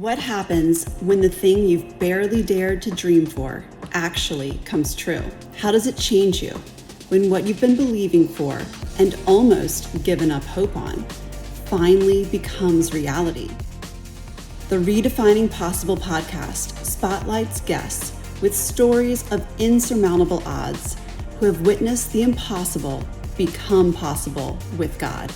What happens when the thing you've barely dared to dream for actually comes true? How does it change you when what you've been believing for and almost given up hope on finally becomes reality? The Redefining Possible podcast spotlights guests with stories of insurmountable odds who have witnessed the impossible become possible with God.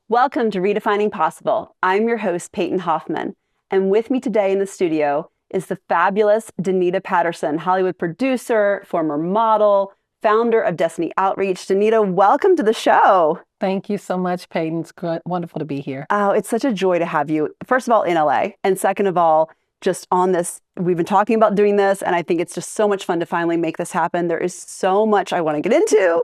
Welcome to Redefining Possible. I'm your host, Peyton Hoffman, and with me today in the studio is the fabulous Danita Patterson, Hollywood producer, former model, founder of Destiny Outreach. Danita, welcome to the show. Thank you so much, Peyton. It's wonderful to be here. Oh, it's such a joy to have you. First of all, in LA, and second of all, just on this, we've been talking about doing this, and I think it's just so much fun to finally make this happen. There is so much I want to get into,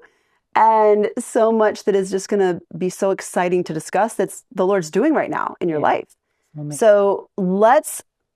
and so much that is just going to be so exciting to discuss that's the Lord's doing right now in your life. So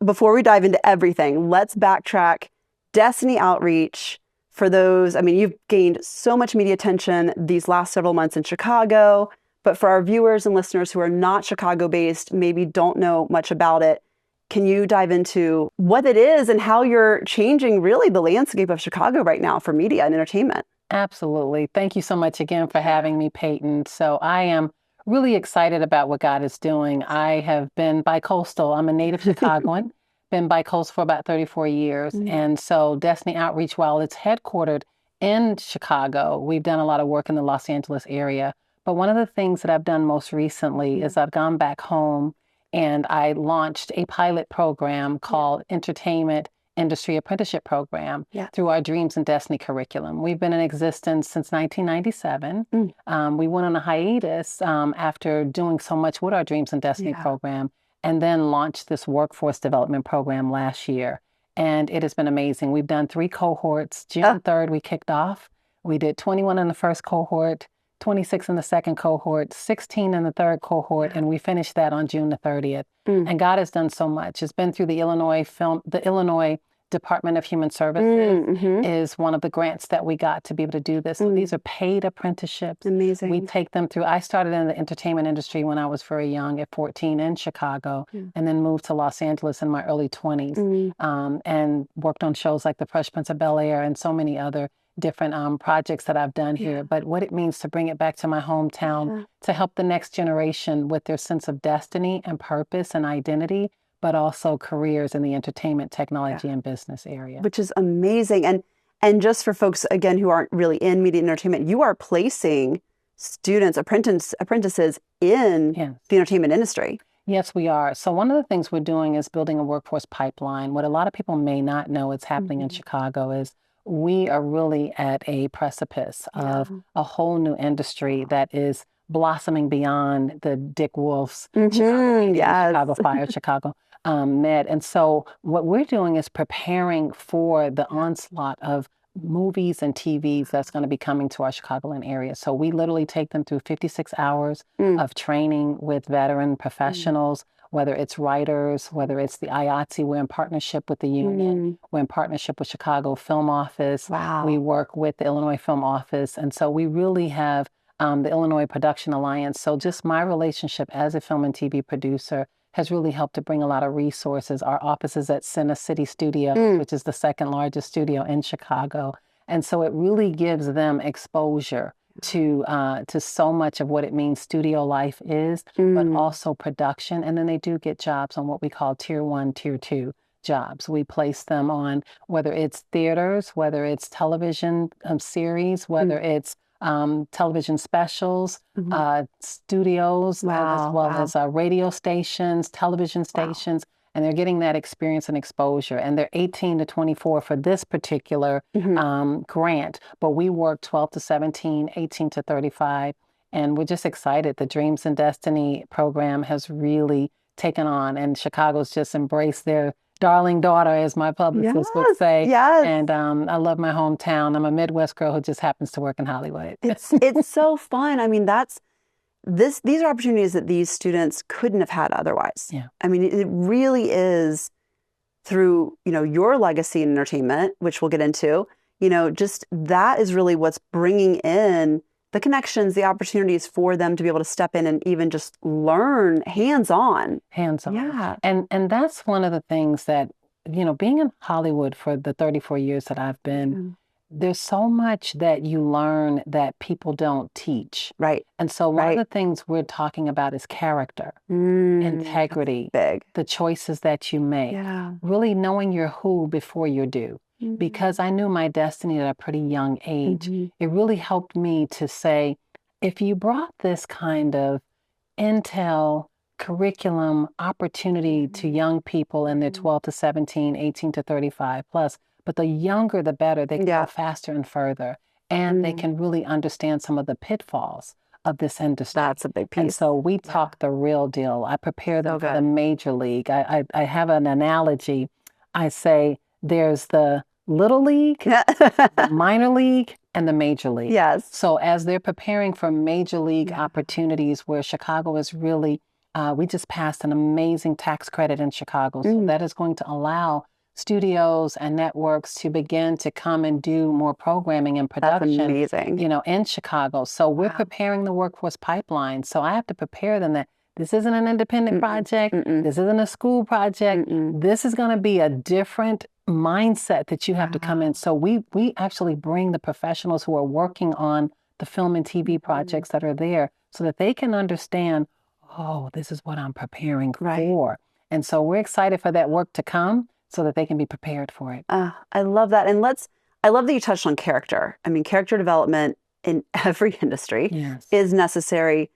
before we dive into everything, let's backtrack. Destiny Outreach, for those, you've gained so much media attention these last several months in Chicago, but for our viewers and listeners who are not Chicago-based, maybe don't know much about it, can you dive into what it is and how you're changing really the landscape of Chicago right now for media and entertainment? Absolutely. Thank you so much again for having me, Peyton. So I am really excited about what God is doing. I have been bi-coastal. I'm a native Chicagoan, been bi-coastal for about 34 years. And so Destiny Outreach, while it's headquartered in Chicago, we've done a lot of work in the Los Angeles area. But one of the things that I've done most recently is I've gone back home and I launched a pilot program called Entertainment Industry Apprenticeship Program through our Dreams and Destiny curriculum. We've been in existence since 1997. We went on a hiatus after doing so much with our Dreams and Destiny program, and then launched this workforce development program last year. And it has been amazing. We've done 3 cohorts. June 3rd, we kicked off. We did 21 in the first cohort, 26 in the second cohort, 16 in the third cohort, and we finished that on June the 30th. And God has done so much. It's been through the Illinois Department of Human Services is one of the grants that we got to be able to do this. So these are paid apprenticeships. Amazing. We take them through. I started in the entertainment industry when I was very young at 14 in Chicago, and then moved to Los Angeles in my early 20s and worked on shows like The Fresh Prince of Bel-Air and so many other different projects that I've done here. But what it means to bring it back to my hometown to help the next generation with their sense of destiny and purpose and identity, but also careers in the entertainment, technology, and business area. Which is amazing. And just for folks, again, who aren't really in media and entertainment, you are placing students, apprentices in the entertainment industry. Yes, we are. So one of the things we're doing is building a workforce pipeline. What a lot of people may not know is happening in Chicago is we are really at a precipice of a whole new industry that is blossoming beyond the Dick Wolf's Chicago Fire, Chicago Med. And so what we're doing is preparing for the onslaught of movies and TVs that's going to be coming to our Chicagoland area. So we literally take them through 56 hours of training with veteran professionals, whether it's writers, whether it's the IATSE, we're in partnership with the union, we're in partnership with Chicago Film Office, we work with the Illinois Film Office, and so we really have the Illinois Production Alliance. So just my relationship as a film and TV producer has really helped to bring a lot of resources. Our office is at Cine City Studios, which is the second largest studio in Chicago, and so it really gives them exposure to so much of what it means studio life is, but also production. And then they do get jobs on what we call tier 1, tier 2 jobs. We place them on whether it's theaters, whether it's television series, whether it's television specials, studios, as well as radio stations, television stations. And they're getting that experience and exposure. And they're 18 to 24 for this particular grant. But we work 12 to 17, 18 to 35. And we're just excited. The Dreams and Destiny program has really taken on. And Chicago's just embraced their darling daughter, as my publicist would say. And I love my hometown. I'm a Midwest girl who just happens to work in Hollywood. It's so fun. These are opportunities that these students couldn't have had otherwise. It really is through, your legacy in entertainment, which we'll get into, just that is really what's bringing in the connections, the opportunities for them to be able to step in and even just learn hands-on. Hands-on. Yeah. And that's one of the things that, being in Hollywood for the 34 years that I've been, there's so much that you learn that people don't teach. Right. And so one of the things we're talking about is character, integrity, big. the choices that you make, really knowing your who before your do. Because I knew my destiny at a pretty young age. It really helped me to say, if you brought this kind of intel, curriculum, opportunity to young people in their 12 to 17, 18 to 35 plus, but the younger, the better. They can go faster and further. And they can really understand some of the pitfalls of this industry. That's a big piece. And so we talk the real deal. I prepare them for the major league. I have an analogy. I say there's the little league, the minor league, and the major league. Yes. So as they're preparing for major league opportunities where Chicago is really, we just passed an amazing tax credit in Chicago. So that is going to allow studios and networks to begin to come and do more programming and production. That's amazing. In Chicago. So we're preparing the workforce pipeline. So I have to prepare them that this isn't an independent project. This isn't a school project. This is going to be a different mindset that you have to come in. So we actually bring the professionals who are working on the film and TV projects that are there so that they can understand, oh, this is what I'm preparing for. And so we're excited for that work to come so that they can be prepared for it. I love that. And I love that you touched on character. I mean, character development in every industry is necessary.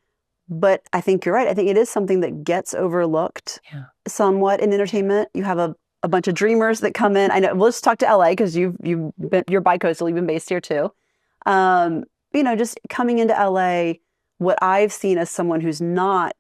But I think you're right. I think it is something that gets overlooked somewhat in entertainment. You have a bunch of dreamers that come in. I know. We'll just talk to LA because you're bi-coastal. You've been based here too. Just coming into LA, what I've seen as someone who's not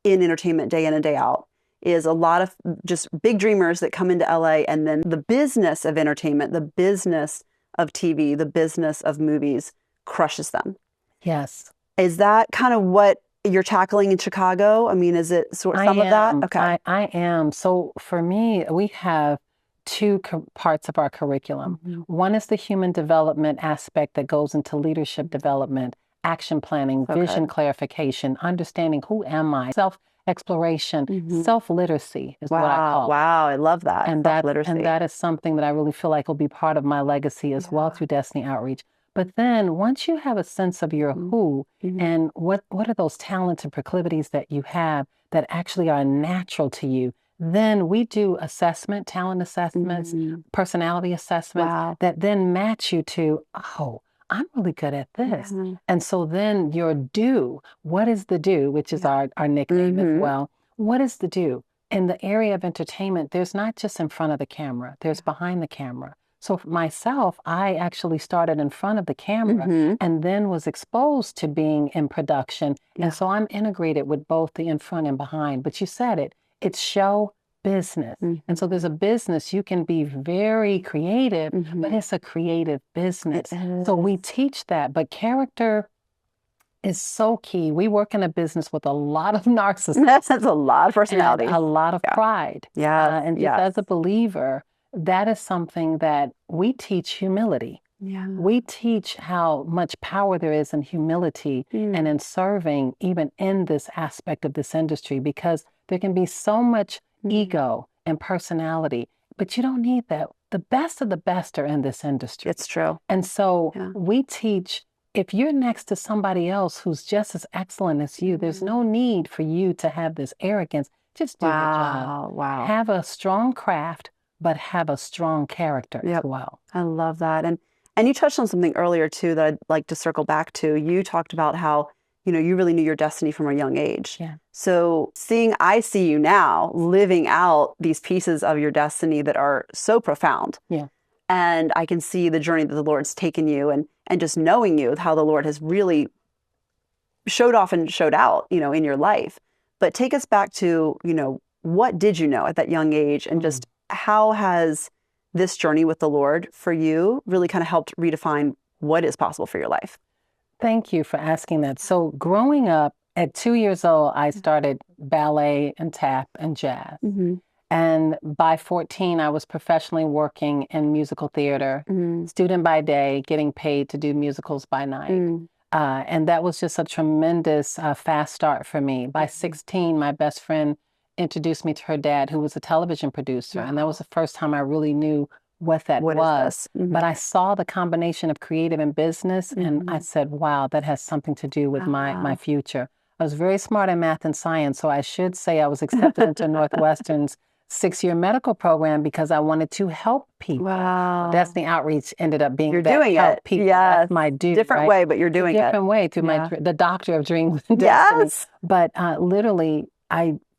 in entertainment day in and day out is a lot of just big dreamers that come into LA, and then the business of entertainment, the business of TV, the business of movies crushes them. Yes. Is that kind of what you're tackling in Chicago? I mean, is it some of that? Okay. I am. So for me, we have two parts of our curriculum. One is the human development aspect that goes into leadership development, action planning, vision clarification, understanding who am I, self-exploration, self-literacy is what I call it. Wow, I love that. And that is something that I really feel like will be part of my legacy as well through Destiny Outreach. But then once you have a sense of your who and what are those talents and proclivities that you have that actually are natural to you, then we do talent assessments, personality assessments that then match you to, oh, I'm really good at this. And so then your do, what is the do, which is our nickname as well. What is the do? In the area of entertainment, there's not just in front of the camera, there's behind the camera. So for myself, I actually started in front of the camera and then was exposed to being in production. And so I'm integrated with both the in front and behind. But you said it, it's show business. And so there's a business, you can be very creative, but it's a creative business. So we teach that, but character is so key. We work in a business with a lot of narcissists. That's a lot of personality. A lot of pride. And just as a believer, that is something that we teach humility. We teach how much power there is in humility and in serving, even in this aspect of this industry, because there can be so much ego and personality, but you don't need that. The best of the best are in this industry. It's true. And so we teach, if you're next to somebody else who's just as excellent as you, there's no need for you to have this arrogance. Just do your job. Have a strong craft, but have a strong character as well. I love that. And you touched on something earlier too that I'd like to circle back to. You talked about how, you really knew your destiny from a young age. So I see you now living out these pieces of your destiny that are so profound. And I can see the journey that the Lord's taken you and just knowing you, how the Lord has really showed off and showed out, in your life. But take us back to, what did you know at that young age, and just how has this journey with the Lord for you really kind of helped redefine what is possible for your life? Thank you for asking that. So growing up at 2 years old, I started ballet and tap and jazz. And by 14, I was professionally working in musical theater, student by day, getting paid to do musicals by night. And that was just a tremendous fast start for me. By 16, my best friend introduced me to her dad, who was a television producer. And that was the first time I really knew what that was. But I saw the combination of creative and business, and I said, wow, that has something to do with my future. I was very smart in math and science, so I should say I was accepted into Northwestern's 6-year medical program because I wanted to help people. Wow. Destiny Outreach ended up being You're that doing help it. people. Yes. That's my do. Different way, but you're doing it. Different way through the doctor of dreams and destiny. But literally,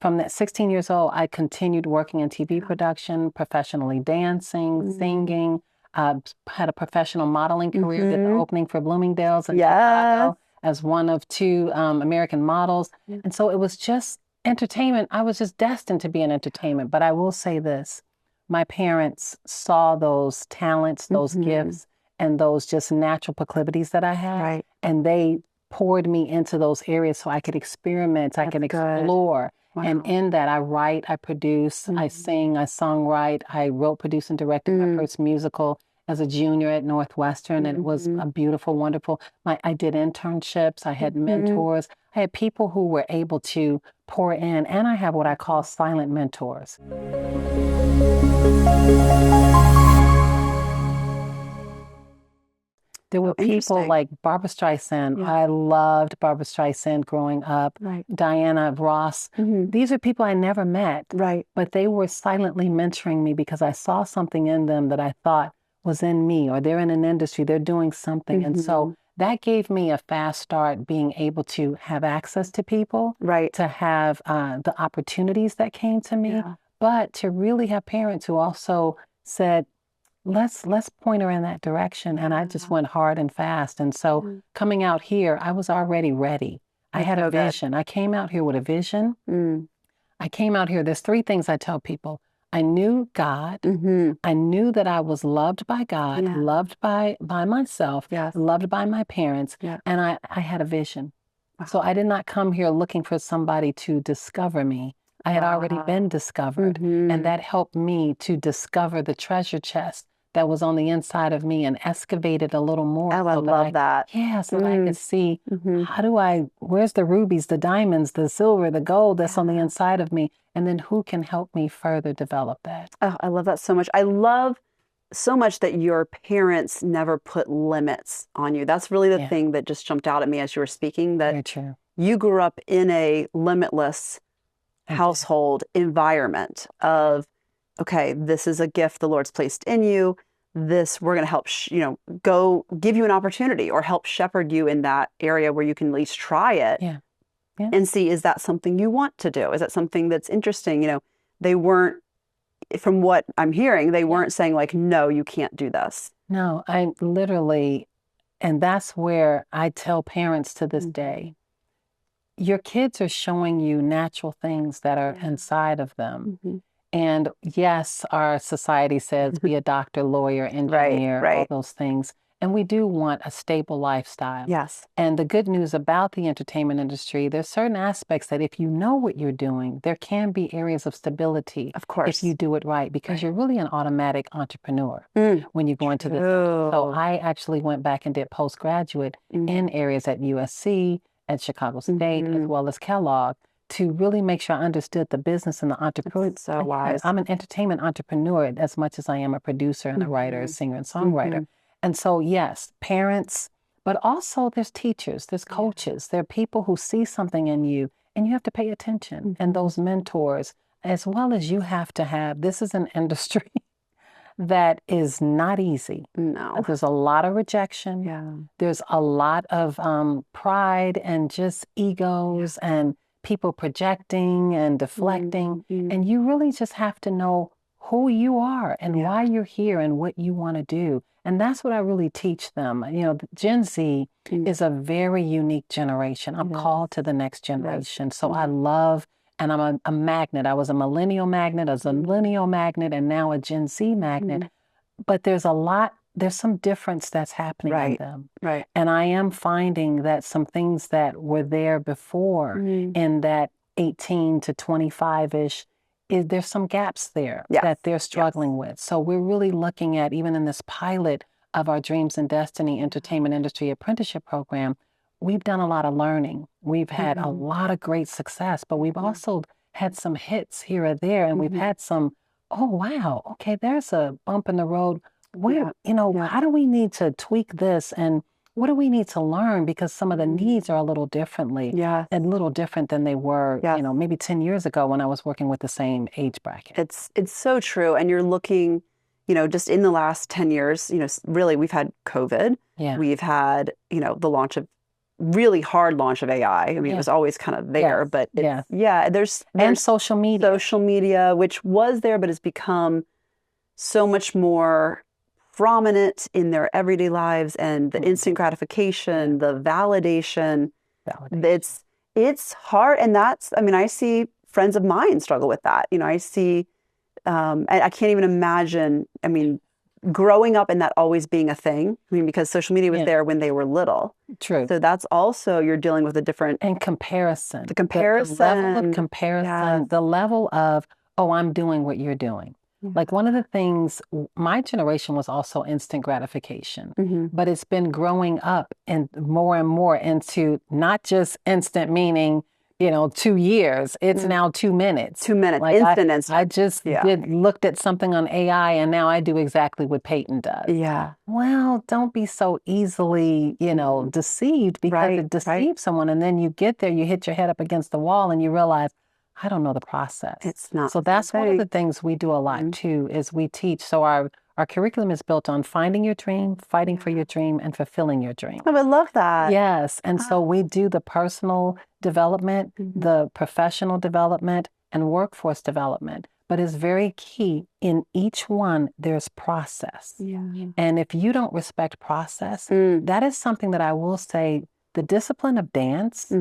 from that 16 years old, I continued working in TV production, professionally dancing, singing, had a professional modeling career, did the opening for Bloomingdale's in Chicago as one of 2 American models. And so it was just entertainment. I was just destined to be in entertainment. But I will say this, my parents saw those talents, those gifts, and those just natural proclivities that I had. And they poured me into those areas so I could experiment, I could explore. Wow. And in that, I write, I produce, I sing, I songwrite, I wrote, produced, and directed my first musical as a junior at Northwestern, and it was a beautiful, wonderful. I did internships, I had mentors, I had people who were able to pour in, and I have what I call silent mentors. There were people like Barbra Streisand. I loved Barbra Streisand growing up. Diana Ross. These are people I never met, but they were silently mentoring me because I saw something in them that I thought was in me, or they're in an industry, they're doing something. And so that gave me a fast start, being able to have access to people, to have the opportunities that came to me, but to really have parents who also said, let's point her in that direction. And I just went hard and fast. And so coming out here, I was already ready. I had a vision. I came out here with a vision. I came out here, there's 3 things I tell people. I knew God. I knew that I was loved by God, loved by myself, loved by my parents, and I had a vision. So I did not come here looking for somebody to discover me. I had already been discovered, and that helped me to discover the treasure chest that was on the inside of me and excavate it a little more. Oh, I love that. Yeah, so that I could see where's the rubies, the diamonds, the silver, the gold that's on the inside of me, and then who can help me further develop that. Oh, I love that so much. I love so much that your parents never put limits on you. That's really the thing that just jumped out at me as you were speaking, that Very true. You grew up in a limitless household environment of, okay, this is a gift the Lord's placed in you. This, we're going to help, go give you an opportunity or help shepherd you in that area where you can at least try it and see, is that something you want to do? Is that something that's interesting? They weren't, from what I'm hearing, they weren't saying like, no, you can't do this. No, I literally, and that's where I tell parents to this day, your kids are showing you natural things that are inside of them. And yes, our society says be a doctor, lawyer, engineer, all those things. And we do want a stable lifestyle. Yes. And the good news about the entertainment industry, there's certain aspects that if you know what you're doing, there can be areas of stability. Of course. If you do it right, because you're really an automatic entrepreneur when you go into this. So I actually went back and did postgraduate in areas at USC, at Chicago State, as well as Kellogg, to really make sure I understood the business and the entrepreneur. That's so wise. I'm an entertainment entrepreneur as much as I am a producer and a writer, a singer and songwriter. And so, yes, parents, but also there's teachers, there's coaches, there are people who see something in you, and you have to pay attention. And those mentors, as well as you have to have, this is an industry that is not easy. No. There's a lot of rejection. There's a lot of pride and just egos and people projecting and deflecting. And you really just have to know who you are and why you're here and what you want to do. And that's what I really teach them. Gen Z is a very unique generation. I'm called to the next generation. So I love, and I'm a magnet. I was a millennial magnet, a zillennial magnet, and now a Gen Z magnet. But there's some difference that's happening in them. And I am finding that some things that were there before in that 18 to 25-ish, there's some gaps there that they're struggling with. So we're really looking at, even in this pilot of our Dreams and Destiny Entertainment Industry Apprenticeship Program, we've done a lot of learning. We've had a lot of great success, but we've also had some hits here or there, and we've had some, oh, wow, okay, there's a bump in the road. Where, how do we need to tweak this? And what do we need to learn? Because some of the needs are a little differently and a little different than they were, maybe 10 years ago when I was working with the same age bracket. It's so true. And you're looking, just in the last 10 years, really we've had COVID. Yeah. We've had, the really hard launch of AI. I mean, it was always kind of there, but there's and social media. Social media, which was there, but has become so much more prominent in their everyday lives, and the instant gratification, the validation. It's hard. And I see friends of mine struggle with that. I see, I can't even imagine, growing up and that always being a thing. Because social media was there when they were little. True. So that's also, you're dealing with a different... And comparison. The comparison. The level of comparison, the level of, oh, I'm doing what you're doing. Like one of the things, my generation was also instant gratification, but it's been growing up and more into not just instant, meaning, 2 years. It's now 2 minutes. 2 minutes, like instant. I just looked at something on AI, and now I do exactly what Peyton does. Yeah. Well, don't be so easily, deceived, because it deceives someone. And then you get there, you hit your head up against the wall, and you realize, I don't know the process. It's not. So that's one of the things we do a lot too, is we teach. So our curriculum is built on finding your dream, fighting for your dream, and fulfilling your dream. Oh, I love that. Yes. And so we do the personal development, the professional development, and workforce development. But it's very key in each one, there's process. And if you don't respect process, that is something that I will say, the discipline of dance,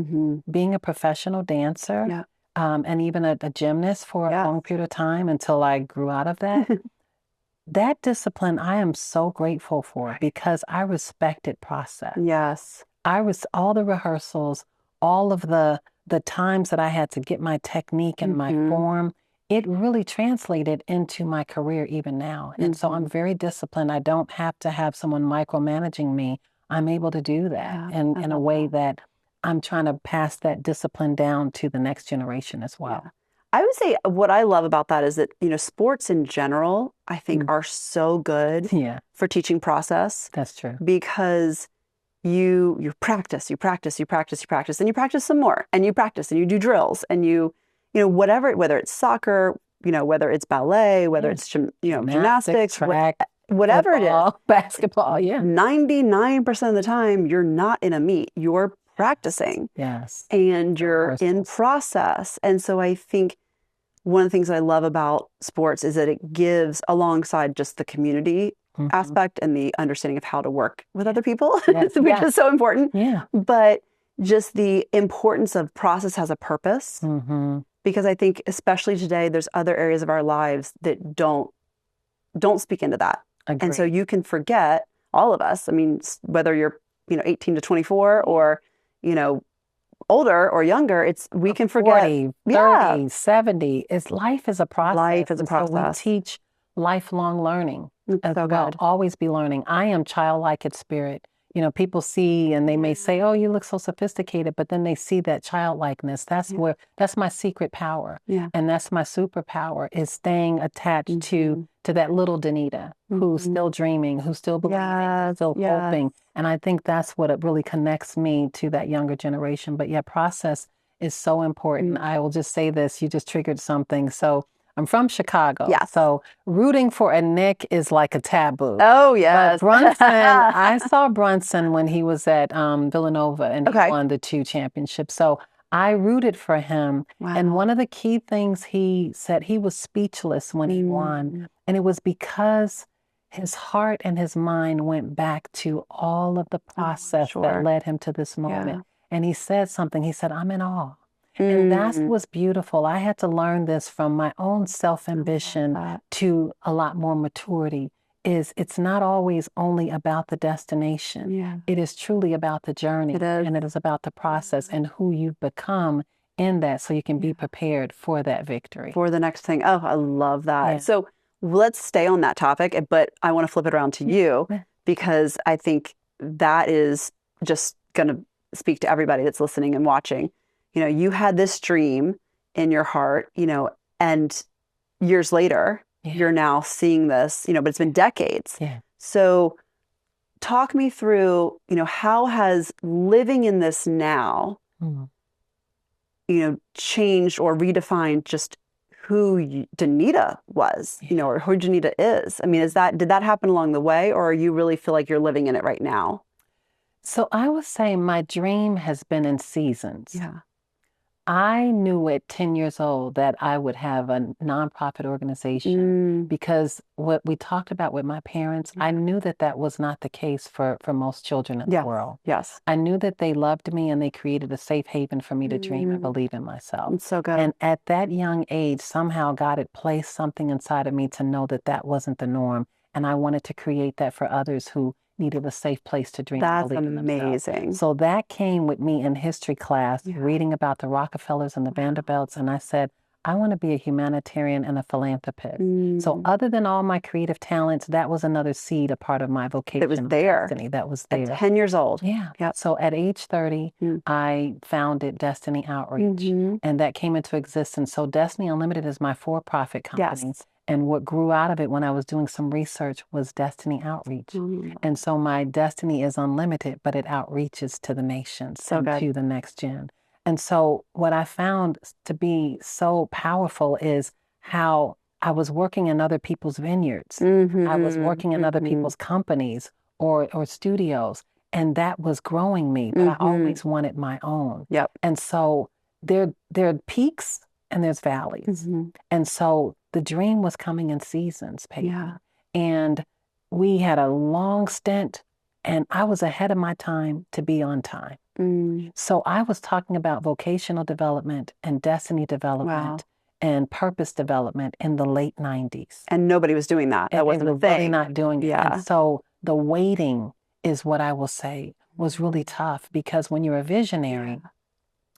being a professional dancer, and even a gymnast for a long period of time until I grew out of that. That discipline I am so grateful for, because I respected process. Yes. All the rehearsals, all of the times that I had to get my technique and my form, it really translated into my career even now. And so I'm very disciplined. I don't have to have someone micromanaging me. I'm able to do that in a way that I'm trying to pass that discipline down to the next generation as well. Yeah. I would say what I love about that is that, sports in general, I think are so good for teaching process. That's true. Because you practice, and you practice some more, and you practice, and you do drills, and whatever, whether it's soccer, whether it's ballet, whether it's, gymnastics, track, whatever football, it is. Basketball, 99% of the time, you're not in a meet. You're practicing. Yes. And you're in process. And so I think one of the things I love about sports is that it gives, alongside just the community aspect and the understanding of how to work with other people, which is so important. Yeah. But just the importance of process has a purpose. Because I think, especially today, there's other areas of our lives that don't speak into that. Agreed. And so you can forget, all of us, whether you're 18 to 24 or older or younger, we can forget 40, 30, 70. Life is a process. Life is a process. So we teach lifelong learning as so well. good. Always be learning. I am childlike at spirit. People see and they may say, oh, you look so sophisticated, but then they see that childlikeness. That's my secret power. And that's my superpower, is staying attached to that little Danita who's still dreaming, who's still believing, still hoping. And I think that's what it really connects me to that younger generation. But process is so important. I will just say this, you just triggered something. So I'm from Chicago. Yeah. So rooting for a Knick is like a taboo. Oh, yes. But Brunson, I saw Brunson when he was at Villanova, and he won the 2 championships. So I rooted for him. Wow. And one of the key things he said, he was speechless when he won. And it was because his heart and his mind went back to all of the process that led him to this moment. And he said something. He said, I'm in awe. And that was beautiful. I had to learn this from my own self-ambition to a lot more maturity. It's not always only about the destination. It is truly about the journey. And it is about the process and who you've become in that, so you can be prepared for that victory. For the next thing. Oh, I love that. So let's stay on that topic, but I want to flip it around to you, because I think that is just going to speak to everybody that's listening and watching. You had this dream in your heart, and years later, you're now seeing this, but it's been decades. Yeah. So talk me through, how has living in this now, changed or redefined just who Danita was, or who Danita is? I mean, did that happen along the way, or you really feel like you're living in it right now? So I would say my dream has been in seasons. Yeah. I knew at 10 years old that I would have a nonprofit organization because what we talked about with my parents, I knew that that was not the case for most children in the world. Yes. I knew that they loved me and they created a safe haven for me to dream and believe in myself. It's so good. And at that young age, somehow God had placed something inside of me to know that that wasn't the norm. And I wanted to create that for others who needed a safe place to dream and believe in themselves. Amazing. So that came with me in history class, reading about the Rockefellers and the Vanderbilts. And I said, I want to be a humanitarian and a philanthropist. So other than all my creative talents, that was another seed, a part of my vocation. It was there. Destiny, that was there. At 10 years old. Yeah. Yep. So at age 30, I founded Destiny Outreach, and that came into existence. So Destiny Unlimited is my for-profit company. Yes. And what grew out of it when I was doing some research was Destiny Outreach. And so my destiny is unlimited, but it outreaches to the nations and to the next gen. And so what I found to be so powerful is how I was working in other people's vineyards. I was working in other people's companies or studios, and that was growing me, but I always wanted my own. Yep. And so there are peaks and there's valleys. And so the dream was coming in seasons, Peyton. Yeah. And we had a long stint, and I was ahead of my time to be on time. So I was talking about vocational development and destiny development and purpose development in the late 90s. And nobody was doing that. That wasn't a thing. Really not doing it. Yeah. And so the waiting is what I will say was really tough, because when you're a visionary,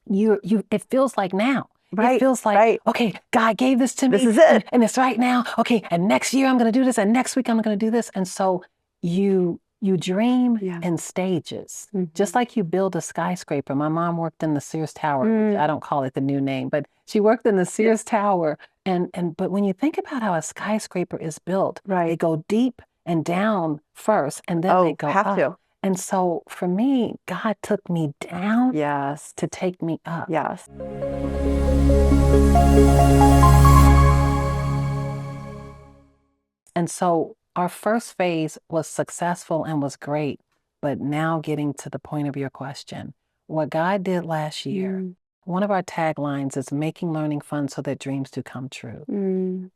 it feels like now. Right. It feels like, okay, God gave this to me. This is it. And it's right now. Okay, and next year I'm going to do this, and next week I'm going to do this. And so you dream in stages, just like you build a skyscraper. My mom worked in the Sears Tower. I don't call it the new name, but she worked in the Sears Tower. But when you think about how a skyscraper is built, they go deep and down first, and then they go up. And so for me, God took me down to take me up. Yes. And so our first phase was successful and was great, but now getting to the point of your question, what God did last year, one of our taglines is making learning fun so that dreams do come true.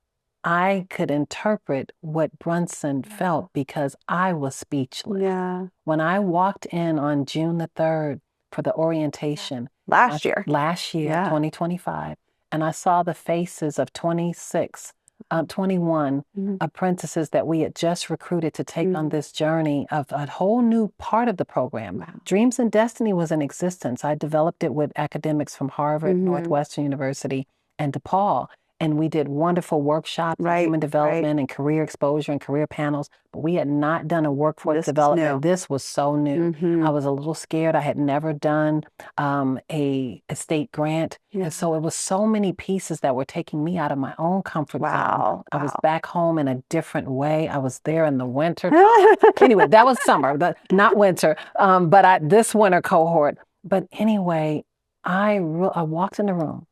I could interpret what Brunson felt because I was speechless. Yeah. When I walked in on June the 3rd for the orientation. Last year, 2025. And I saw the faces of 21 apprentices that we had just recruited to take on this journey of a whole new part of the program. Wow. Dreams and Destiny was in existence. I developed it with academics from Harvard, Northwestern University, and DePaul. And we did wonderful workshops on human development and career exposure and career panels. But we had not done a workforce development. This was so new. I was a little scared. I had never done a state grant. And so it was so many pieces that were taking me out of my own comfort zone. I was back home in a different way. I was there in the winter. Anyway, that was summer, not winter. But this winter cohort. But anyway, I walked in the room.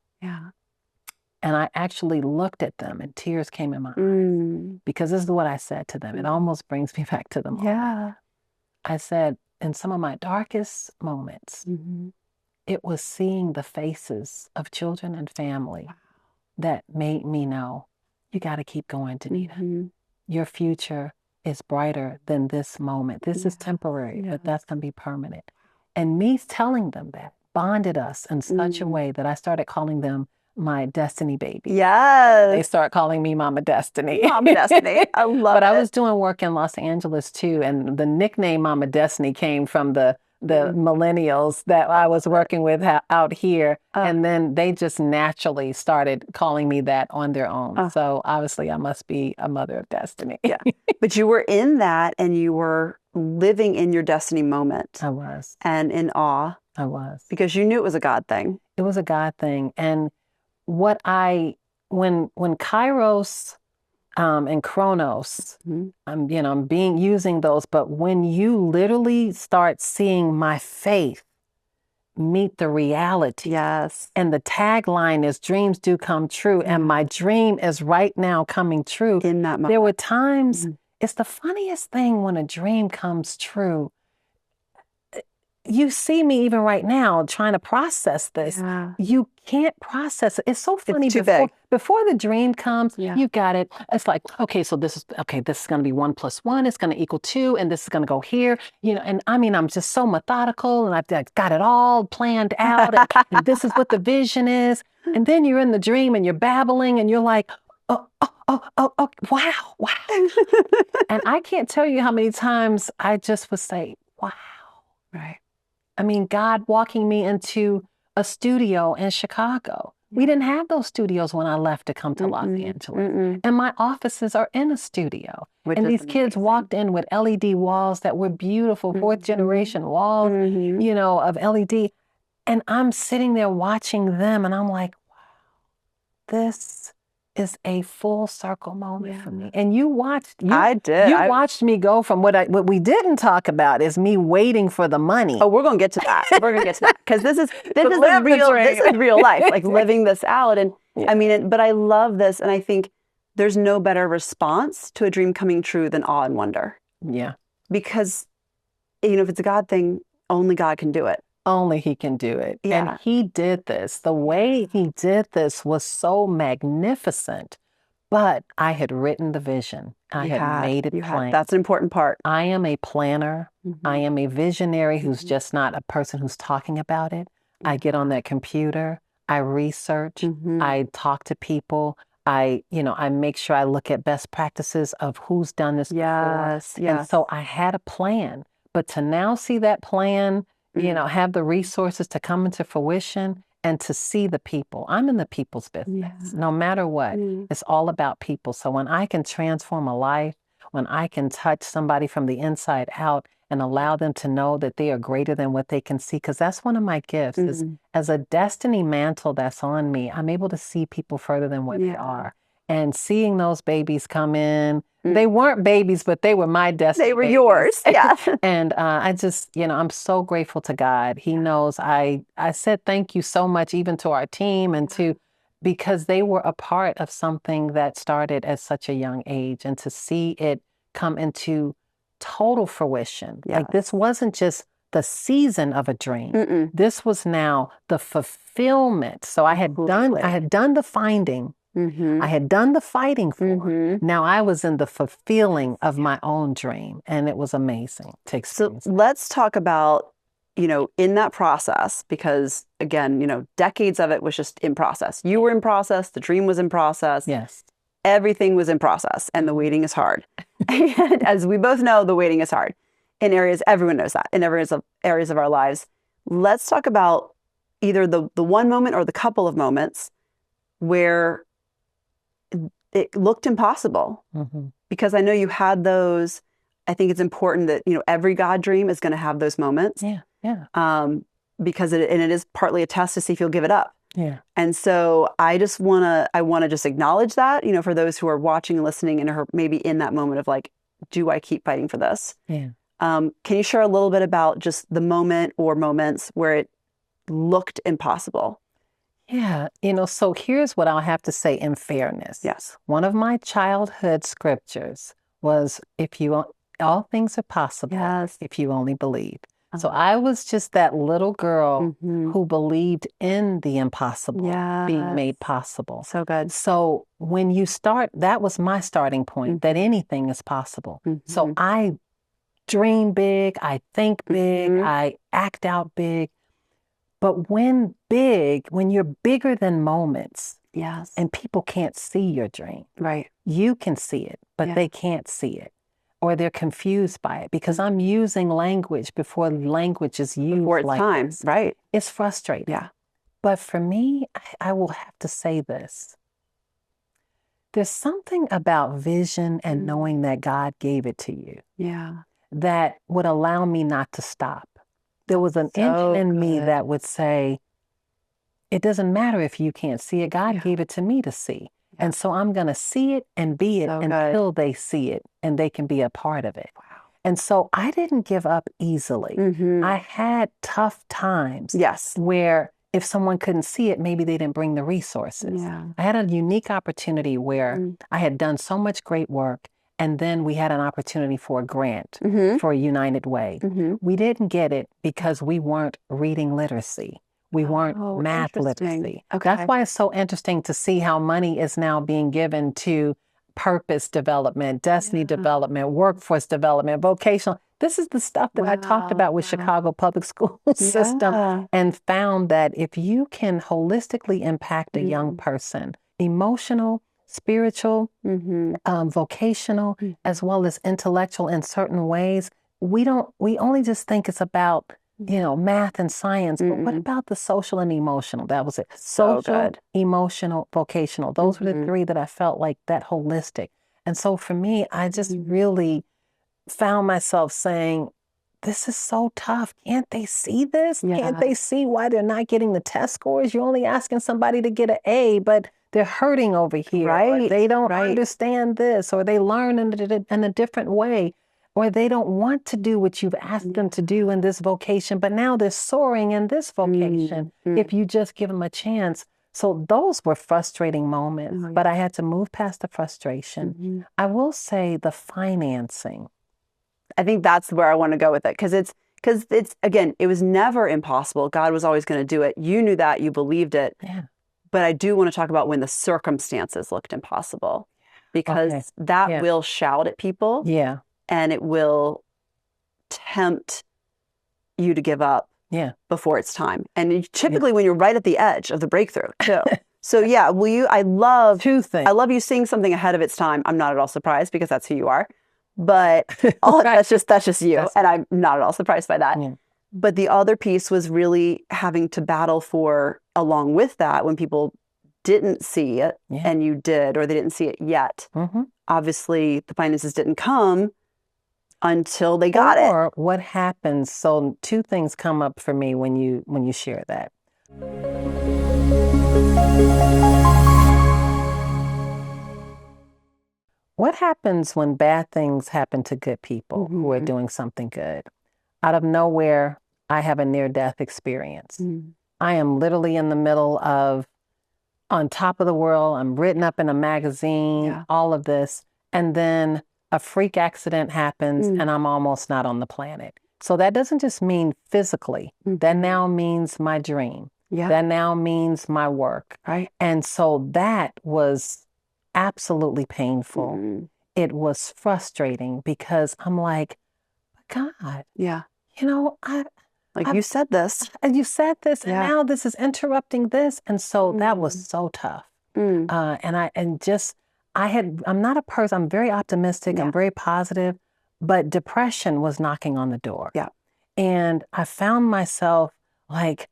And I actually looked at them and tears came in my eyes, because this is what I said to them. It almost brings me back to the moment. I said, in some of my darkest moments, it was seeing the faces of children and family that made me know, you got to keep going, Danita. Your future is brighter than this moment. This is temporary, but that's going to be permanent. And me telling them that bonded us in such a way that I started calling them my destiny baby. Yes. They start calling me Mama Destiny. Mama Destiny. I love it. But I was doing work in Los Angeles too. And the nickname Mama Destiny came from the millennials that I was working with out here. And then they just naturally started calling me that on their own. So obviously I must be a mother of destiny. But you were in that and you were living in your destiny moment. I was. And in awe. I was. Because you knew it was a God thing. It was a God thing. And when Kairos and Chronos, I'm using those, but when you literally start seeing my faith meet the reality. Yes. And the tagline is dreams do come true. And my dream is right now coming true. In that moment. There were times, it's the funniest thing when a dream comes true. You see me even right now trying to process this. Yeah. You can't process it. It's so funny. It's too big. Before the dream comes, you got it. It's like, okay, so this is going to be 1 + 1. It's going to equal 2. And this is going to go here. And I mean, I'm just so methodical and I've got it all planned out. And this is what the vision is. And then you're in the dream and you're babbling and you're like, oh, wow. And I can't tell you how many times I just would say, wow. Right. I mean, God walking me into a studio in Chicago. We didn't have those studios when I left to come to Los Angeles. And my offices are in a studio. And these kids walked in with LED walls that were beautiful, 4th generation walls, of LED. And I'm sitting there watching them and I'm like, wow, this is a full circle moment for me. And you watched me go from what we didn't talk about is me waiting for the money. Oh, we're going to get to that. Because this is real life, like living this out. And I mean, but I love this. And I think there's no better response to a dream coming true than awe and wonder. Yeah. Because, if it's a God thing, only God can do it. Only he can do it. Yeah. And he did this. The way he did this was so magnificent. But I had written the vision. I had made it plain. That's an important part. I am a planner. I am a visionary who's just not a person who's talking about it. I get on that computer. I research. I talk to people. I make sure I look at best practices of who's done this before. Yes. And so I had a plan. But to now see that plan, have the resources to come into fruition and to see the people. I'm in the people's business. No matter what, it's all about people. So when I can transform a life, when I can touch somebody from the inside out and allow them to know that they are greater than what they can see, because that's one of my gifts, is as a destiny mantle that's on me, I'm able to see people further than what they are. And seeing those babies come in, they weren't babies, but they were my destiny. They were babies. yours. Yeah. And I just, I'm so grateful to God. He knows I said thank you so much, even to our team because they were a part of something that started at such a young age, and to see it come into total fruition. Yeah. Like this wasn't just the season of a dream. This was now the fulfillment. So I had done the finding. I had done the fighting for. Now I was in the fulfilling of my own dream, and it was amazing to experience. So let's talk about, in that process, because again, decades of it was just in process. You were in process. The dream was in process. Yes. Everything was in process, and the waiting is hard. And as we both know, the waiting is hard in areas, everyone knows that, in areas of our lives. Let's talk about either the one moment or the couple of moments where it looked impossible, because I know you had those. I think it's important that, every God dream is going to have those moments. Yeah. Because it is partly a test to see if you'll give it up. Yeah. And so I want to just acknowledge that, for those who are watching and listening and are maybe in that moment of like, do I keep fighting for this? Yeah. Can you share a little bit about just the moment or moments where it looked impossible? Yeah. So here's what I'll have to say in fairness. Yes. One of my childhood scriptures was, all things are possible if you only believe. So I was just that little girl who believed in the impossible being made possible. So good. So when you start, that was my starting point, that anything is possible. So I dream big, I think big, I act out big. But when you're bigger than moments, and people can't see your dream, right? You can see it, but they can't see it. Or they're confused by it because I'm using language before language is used. Before it's like time, this. right? It's frustrating. Yeah. But for me, I will have to say this. There's something about vision and knowing that God gave it to you. Yeah. That would allow me not to stop. there was an engine in me that would say, it doesn't matter if you can't see it. God gave it to me to see. Yeah. And so I'm going to see it and be it until they see it and they can be a part of it. Wow. And so I didn't give up easily. I had tough times where if someone couldn't see it, maybe they didn't bring the resources. Yeah. I had a unique opportunity where I had done so much great work, and then we had an opportunity for a grant for United Way. We didn't get it because we weren't reading literacy. We weren't math literacy. Okay. That's why it's so interesting to see how money is now being given to purpose development, destiny development, workforce development, vocational. This is the stuff that I talked about with Chicago public school system, and found that if you can holistically impact a young person, emotional, spiritual, vocational, as well as intellectual in certain ways, we only just think it's about, math and science, but what about the social and emotional? That was it. Social, emotional, vocational. Those were the three that I felt like that holistic. And so for me, I just really found myself saying, this is so tough. Can't they see this? Yeah. Can't they see why they're not getting the test scores? You're only asking somebody to get an A, but they're hurting over here. Right. Or they don't understand this, or they learn in a different way. Or they don't want to do what you've asked them to do in this vocation, but now they're soaring in this vocation if you just give them a chance. So those were frustrating moments, but I had to move past the frustration. I will say the financing. I think that's where I want to go with it, because it's again, it was never impossible. God was always going to do it. You knew that, you believed it. Yeah. But I do want to talk about when the circumstances looked impossible, because that will shout at people. Yeah. And it will tempt you to give up before it's time. And typically when you're right at the edge of the breakthrough too. So I love two things. I love you seeing something ahead of its time. I'm not at all surprised, because that's who you are. But that's just you. And I'm not at all surprised by that. Yeah. But the other piece was really having to battle for, along with that, when people didn't see it and you did, or they didn't see it yet. Obviously the finances didn't come until they got it. Or what happens, so two things come up for me when you share that. What happens when bad things happen to good people who are doing something good? Out of nowhere, I have a near-death experience. I am literally in the middle of, on top of the world, I'm written up in a magazine, all of this, and then a freak accident happens and I'm almost not on the planet. So that doesn't just mean physically. That now means my dream. That now means my work. Right. And so that was absolutely painful. It was frustrating, because I'm like, God, you said this. And you said this, and now this is interrupting this. And so that was so tough. I'm not a person, I'm very optimistic, I'm very positive, but depression was knocking on the door. Yeah. And I found myself like,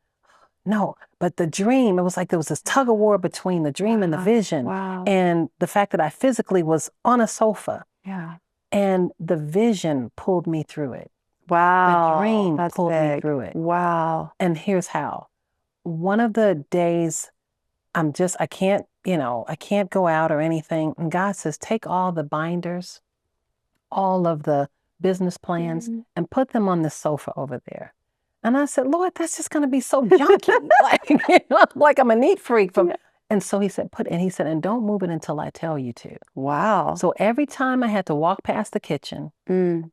no, but the dream, it was like there was this tug of war between the dream and the vision. Wow. And the fact that I physically was on a sofa. Yeah. And the vision pulled me through it. Wow. The dream pulled me through it. Wow. And here's how. One of the days, I can't go out or anything. And God says, take all the binders, all of the business plans, and put them on the sofa over there. And I said, Lord, that's just going to be so junky. like I'm a neat freak. And so he said, and don't move it until I tell you to. Wow. So every time I had to walk past the kitchen,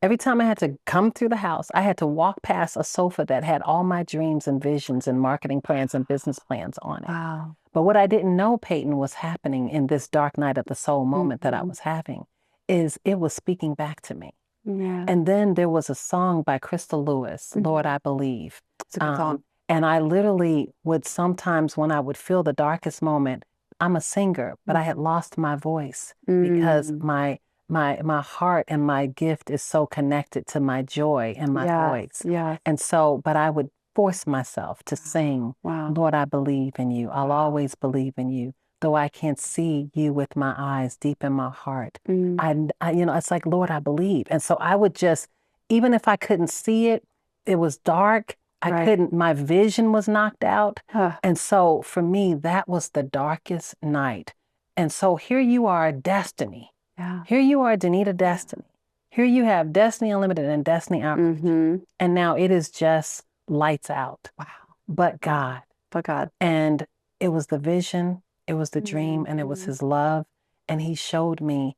every time I had to come through the house, I had to walk past a sofa that had all my dreams and visions and marketing plans and business plans on it. Wow. But what I didn't know, Peyton, was happening in this dark night of the soul moment that I was having, is it was speaking back to me. Yeah. And then there was a song by Crystal Lewis, Lord, I Believe. It's a good song. And I literally would sometimes, when I would feel the darkest moment, I'm a singer, but I had lost my voice because my heart and my gift is so connected to my joy and my voice. Yeah. And so, but I would force myself to sing, Lord, I believe in you. I'll always believe in you. Though I can't see you with my eyes deep in my heart. I it's like, Lord, I believe. And so I would just, even if I couldn't see it, it was dark, I couldn't, my vision was knocked out. Huh. And so for me, that was the darkest night. And so here you are, Destiny. Yeah. Here you are, Danita Destiny. Here you have Destiny Unlimited and Destiny Outreach. Mm-hmm. And now it is just lights out. Wow. But God. But God. And it was the vision, it was the dream, and it was his love. And he showed me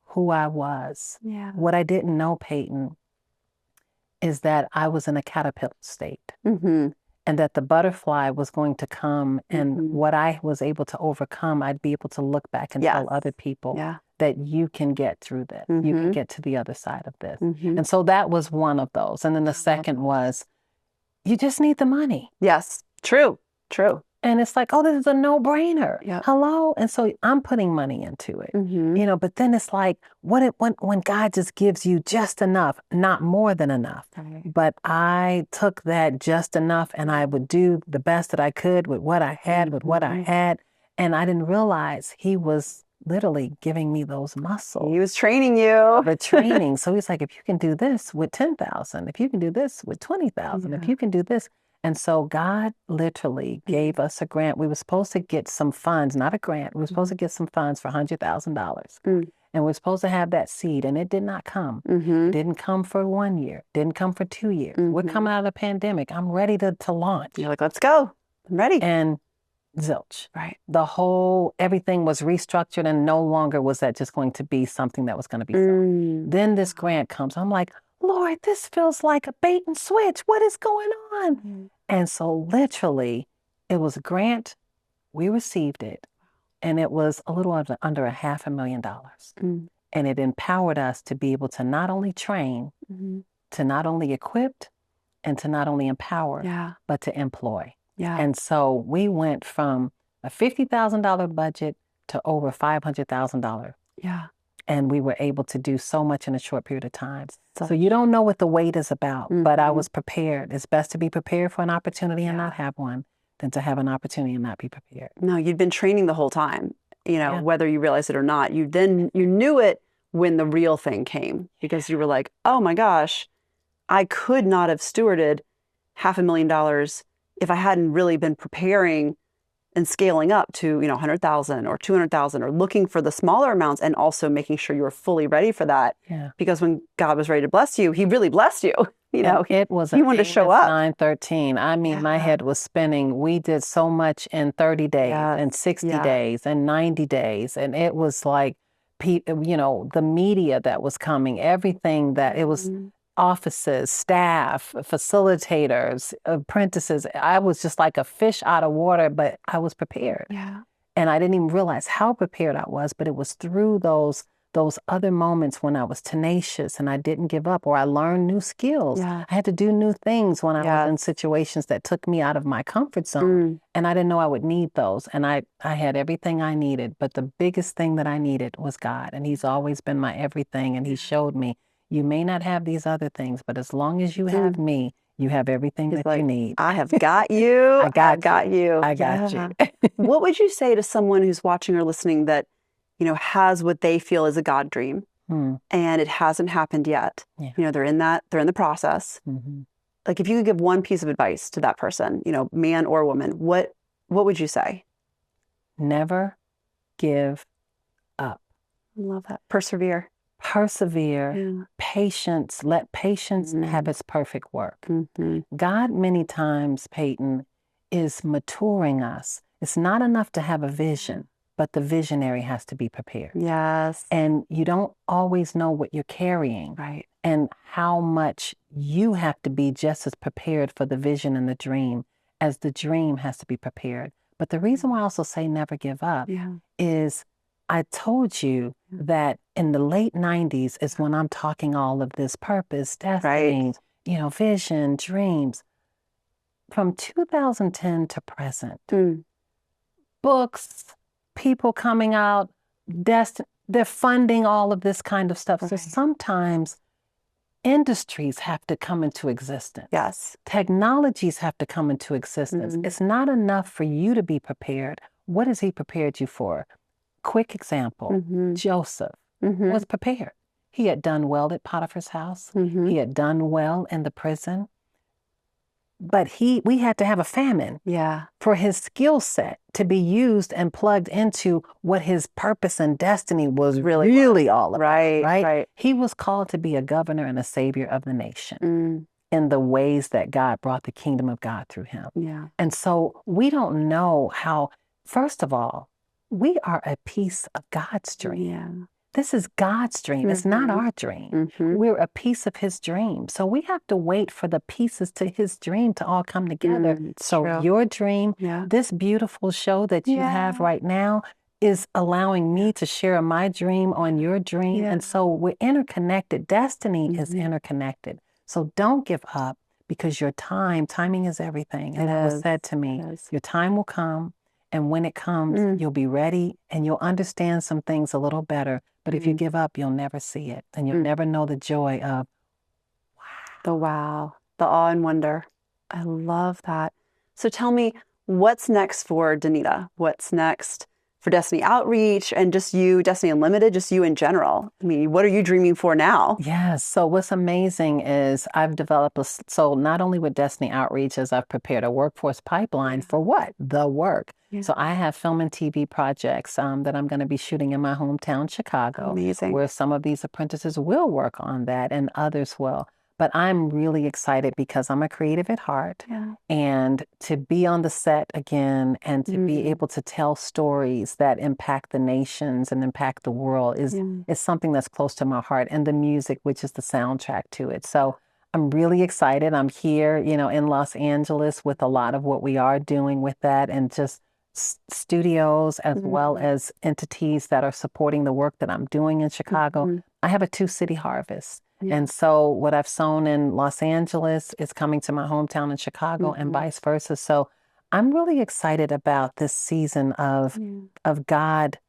who I was. Yeah. What I didn't know, Peyton, is that I was in a caterpillar state. Mm-hmm. And that the butterfly was going to come, and what I was able to overcome, I'd be able to look back and tell other people that you can get through this. You can get to the other side of this. And so that was one of those. And then the second was, you just need the money. Yes. True. And it's like, oh, this is a no-brainer. Yep. Hello? And so I'm putting money into it, you know, but then it's like, when God just gives you just enough, not more than enough. Right. But I took that just enough, and I would do the best that I could with what I had, And I didn't realize he was literally giving me those muscles. He was training you. The training. So he's like, if you can do this with 10,000, if you can do this with 20,000, if you can do this. And so God literally gave us a grant. We were supposed to get some funds, not a grant. We were supposed to get some funds for $100,000. And we were supposed to have that seed, and it did not come. It didn't come for 1 year. Didn't come for 2 years. We're coming out of the pandemic. I'm ready to launch. You're like, let's go. I'm ready. And zilch. Right. Everything was restructured, and no longer was that just going to be something that was going to be sold. Then this grant comes. I'm like, Lord, this feels like a bait and switch. What is going on? And so literally, it was a grant. We received it. And it was a little under $500,000. And it empowered us to be able to not only train, to not only equip, and to not only empower, but to employ. And so we went from a $50,000 budget to over $500,000. And we were able to do so much in a short period of time. So you don't know what the wait is about, but I was prepared. It's best to be prepared for an opportunity and not have one than to have an opportunity and not be prepared. No, you'd been training the whole time, you know, whether you realized it or not. You knew it when the real thing came, because you were like, oh my gosh, I could not have stewarded $500,000 if I hadn't really been preparing and scaling up to, 100,000 or 200,000, or looking for the smaller amounts, and also making sure you were fully ready for that. Because when God was ready to bless you, he really blessed you. It was he wanted to show up. 9/13. I mean, my head was spinning. We did so much in 30 days and 60 days and 90 days. And it was like, the media that was coming, everything that it was, offices, staff, facilitators, apprentices. I was just like a fish out of water, but I was prepared. And I didn't even realize how prepared I was, but it was through those other moments when I was tenacious and I didn't give up, or I learned new skills. I had to do new things when I was in situations that took me out of my comfort zone. And I didn't know I would need those. And I had everything I needed, but the biggest thing that I needed was God. And he's always been my everything. And he showed me, you may not have these other things, but as long as you have me, you have everything that you need. I have got you. I got you. I got you. What would you say to someone who's watching or listening that, has what they feel is a God dream, and it hasn't happened yet? They're in the process. Like, if you could give one piece of advice to that person, man or woman, what would you say? Never give up. I love that. Persevere. Patience, let patience have its perfect work. God, many times, Peyton, is maturing us. It's not enough to have a vision, but the visionary has to be prepared. Yes. And you don't always know what you're carrying. Right. And how much you have to be just as prepared for the vision and the dream as the dream has to be prepared. But the reason why I also say never give up is, I told you that in the late 90s is when I'm talking all of this purpose, destiny, vision, dreams. From 2010 to present, books, people coming out, they're funding all of this kind of stuff. So sometimes industries have to come into existence. Yes. Technologies have to come into existence. It's not enough for you to be prepared. What has he prepared you for? Quick example, Joseph was prepared. He had done well at Potiphar's house. He had done well in the prison. but we had to have a famine for his skill set to be used and plugged into what his purpose and destiny was really all about. Right. He was called to be a governor and a savior of the nation in the ways that God brought the kingdom of God through him. Yeah. And so we don't know how, first of all, we are a piece of God's dream. Yeah. This is God's dream. It's not our dream. We're a piece of his dream. So we have to wait for the pieces to his dream to all come together. So your dream, this beautiful show that you have right now, is allowing me to share my dream on your dream. And so we're interconnected. Destiny is interconnected. So don't give up, because your timing is everything. And that was said to me, your time will come. And when it comes, you'll be ready and you'll understand some things a little better. But if you give up, you'll never see it. And you'll never know the joy of the awe and wonder. I love that. So tell me, what's next for Danita? What's next for Destiny Outreach and just you, Destiny Unlimited, just you in general? I mean, what are you dreaming for now? Yes. So what's amazing is I've developed so not only with Destiny Outreach, as I've prepared a workforce pipeline for what? The work. So I have film and TV projects that I'm going to be shooting in my hometown, Chicago. Amazing. Where some of these apprentices will work on that and others will. But I'm really excited because I'm a creative at heart. And to be on the set again and to be able to tell stories that impact the nations and impact the world is something that's close to my heart. And the music, which is the soundtrack to it. So I'm really excited. I'm here, in Los Angeles with a lot of what we are doing with that, and just studios as well as entities that are supporting the work that I'm doing in Chicago. I have a 2-city harvest. And so what I've sown in Los Angeles is coming to my hometown in Chicago and vice versa. So I'm really excited about this season of God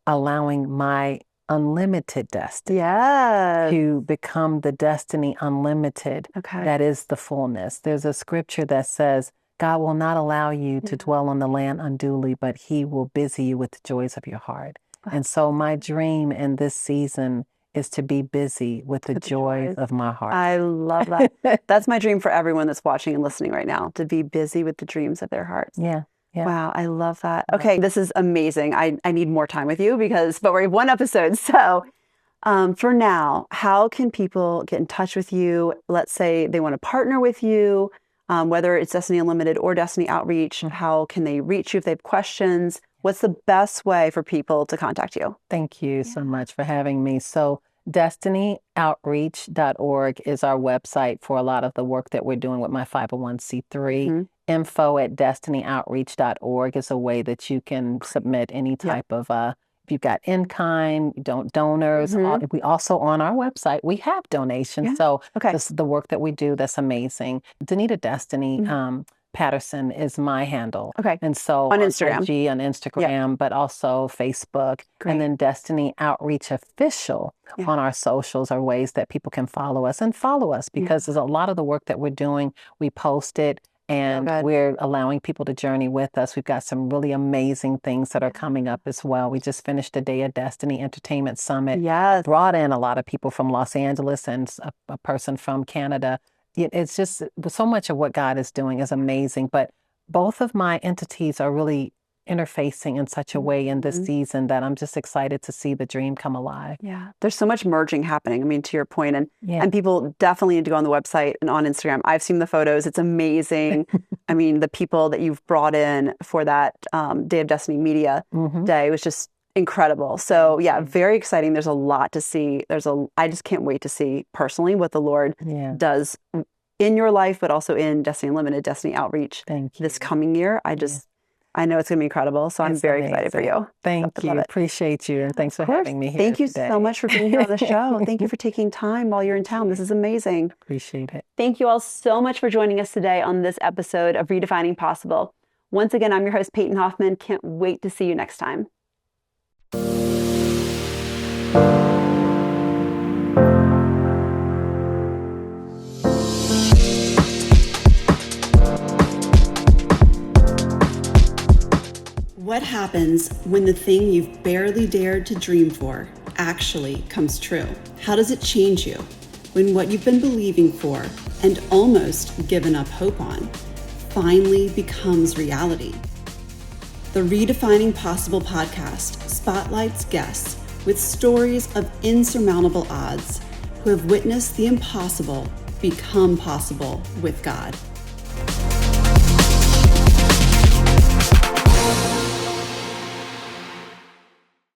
allowing my unlimited destiny to become the destiny unlimited. That is the fullness. There's a scripture that says, God will not allow you to dwell on the land unduly, but he will busy you with the joys of your heart. And so my dream in this season is to be busy with the joys of my heart. I love that. That's my dream for everyone that's watching and listening right now, to be busy with the dreams of their hearts. Yeah. Wow, I love that. Okay, this is amazing. I need more time with you but we're 1 episode. So for now, how can people get in touch with you? Let's say they want to partner with you. Whether it's Destiny Unlimited or Destiny Outreach, how can they reach you if they have questions? What's the best way for people to contact you? Thank you so much for having me. So destinyoutreach.org is our website for a lot of the work that we're doing with my 501c3. Info@destinyoutreach.org is a way that you can submit any type of if you've got in-kind, donors. We also, on our website, we have donations. So this is the work that we do. That's amazing. Danita Destiny Patterson is my handle. And so on Instagram. IG, on Instagram, but also Facebook. And then Destiny Outreach Official on our socials are ways that people can follow us because there's a lot of the work that we're doing. We post it. And we're allowing people to journey with us. We've got some really amazing things that are coming up as well. We just finished a Day of Destiny Entertainment Summit. Brought in a lot of people from Los Angeles and a person from Canada. It's just so much of what God is doing is amazing. But both of my entities are really interfacing in such a way in this season that I'm just excited to see the dream come alive. There's so much merging happening. I mean, to your point, and people definitely need to go on the website and on Instagram. I've seen the photos. It's amazing. I mean, the people that you've brought in for that Day of Destiny Media Day was just incredible. So very exciting. There's a lot to see. I just can't wait to see personally what the Lord does in your life, but also in Destiny Unlimited, Destiny Outreach this coming year. I know it's going to be incredible. So I'm very excited for you. Thank you. Appreciate you. And thanks for having me here. Thank you so much for being here on the show. Thank you for taking time while you're in town. This is amazing. Appreciate it. Thank you all so much for joining us today on this episode of Redefining Possible. Once again, I'm your host, Peyton Hoffman. Can't wait to see you next time. What happens when the thing you've barely dared to dream for actually comes true? How does it change you when what you've been believing for and almost given up hope on finally becomes reality. The Redefining Possible podcast spotlights guests with stories of insurmountable odds who have witnessed the impossible become possible with God.